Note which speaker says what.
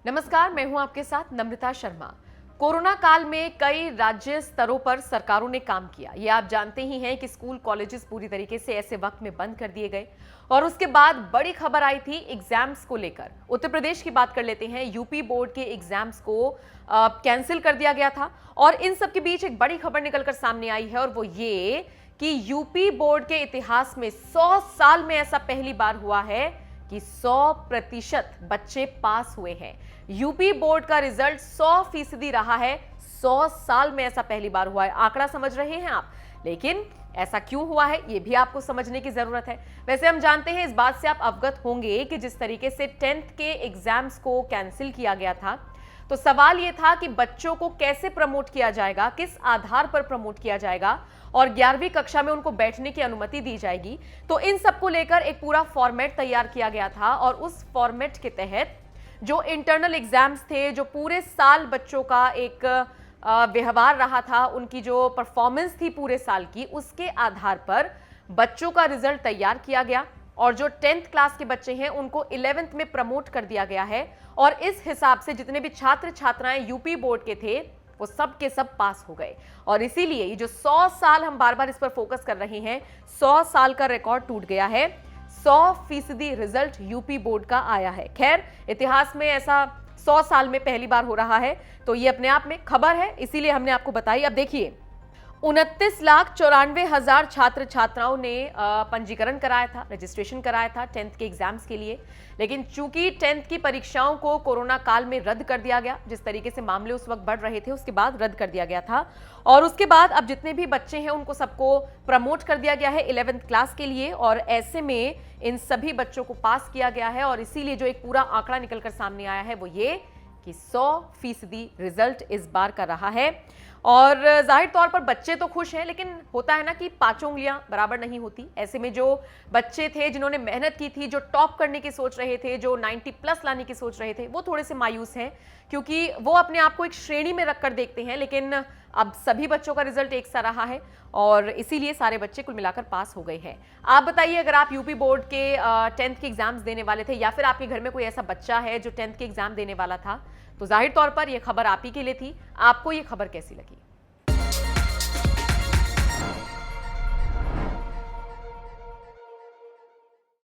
Speaker 1: नमस्कार, मैं हूं आपके साथ नम्रता शर्मा। कोरोना काल में कई राज्य स्तरों पर सरकारों ने काम किया। ये आप जानते ही हैं कि स्कूल कॉलेजेस पूरी तरीके से ऐसे वक्त में बंद कर दिए गए और उसके बाद बड़ी खबर आई थी एग्जाम्स को लेकर। उत्तर प्रदेश की बात कर लेते हैं। यूपी बोर्ड के एग्जाम्स को कैंसिल कर दिया गया था और इन सब के बीच एक बड़ी खबर निकलकर सामने आई है और वो ये कि यूपी बोर्ड के इतिहास में 100 साल में ऐसा पहली बार हुआ है कि 100% बच्चे पास हुए हैं। यूपी बोर्ड का रिजल्ट 100% रहा है। 100 साल में ऐसा पहली बार हुआ है। आंकड़ा समझ रहे हैं आप, लेकिन ऐसा क्यों हुआ है ये भी आपको समझने की जरूरत है। वैसे हम जानते हैं, इस बात से आप अवगत होंगे कि जिस तरीके से 10th के एग्जाम्स को कैंसिल किया गया था, तो सवाल यह था कि बच्चों को कैसे प्रमोट किया जाएगा, किस आधार पर प्रमोट किया जाएगा और 11वीं कक्षा में उनको बैठने की अनुमति दी जाएगी। तो इन सबको लेकर एक पूरा फॉर्मेट तैयार किया गया था और उस फॉर्मेट के तहत जो इंटरनल एग्जाम्स थे, जो पूरे साल बच्चों का एक व्यवहार रहा था, उनकी जो परफॉर्मेंस थी पूरे साल की, उसके आधार पर बच्चों का रिजल्ट तैयार किया गया और जो 10th क्लास के बच्चे हैं उनको 11th में प्रमोट कर दिया गया है। और इस हिसाब से जितने भी छात्र छात्राएं यूपी बोर्ड के थे वो सब के सब पास हो गए। और इसीलिए ये जो 100 साल हम बार बार इस पर फोकस कर रहे हैं, 100 साल का रिकॉर्ड टूट गया है। 100% रिजल्ट यूपी बोर्ड का आया है। खैर, इतिहास में ऐसा 100 साल में पहली बार हो रहा है, तो ये अपने आप में खबर है, इसीलिए हमने आपको बताई। अब देखिए, 29,94,000 छात्र छात्राओं ने पंजीकरण कराया था, रजिस्ट्रेशन कराया था 10th के एग्जाम्स के लिए। लेकिन चूंकि 10th की परीक्षाओं को कोरोना काल में रद्द कर दिया गया, जिस तरीके से मामले उस वक्त बढ़ रहे थे, उसके बाद रद्द कर दिया गया था। और उसके बाद अब जितने भी बच्चे हैं उनको सबको प्रमोट कर दिया गया है 11th क्लास के लिए और ऐसे में इन सभी बच्चों को पास किया गया है। और इसीलिए जो एक पूरा आंकड़ा निकलकर सामने आया है वो ये कि 100% रिजल्ट इस बार का रहा है। और जाहिर तौर पर बच्चे तो खुश हैं, लेकिन होता है ना कि पांचों उंगलियां बराबर नहीं होती। ऐसे में जो बच्चे थे जिन्होंने मेहनत की थी, जो टॉप करने की सोच रहे थे, जो 90+ लाने की सोच रहे थे, वो थोड़े से मायूस हैं, क्योंकि वो अपने आप को एक श्रेणी में रखकर देखते हैं। लेकिन अब सभी बच्चों का रिजल्ट एक सा रहा है और इसीलिए सारे बच्चे कुल मिलाकर पास हो गए हैं। आप बताइए, अगर आप यूपी बोर्ड के 10th के एग्जाम्स देने वाले थे या फिर आपके घर में कोई ऐसा बच्चा है जो 10th के एग्जाम देने वाला था, तो जाहिर तौर पर यह खबर आप ही के लिए थी। आपको यह खबर कैसी लगी?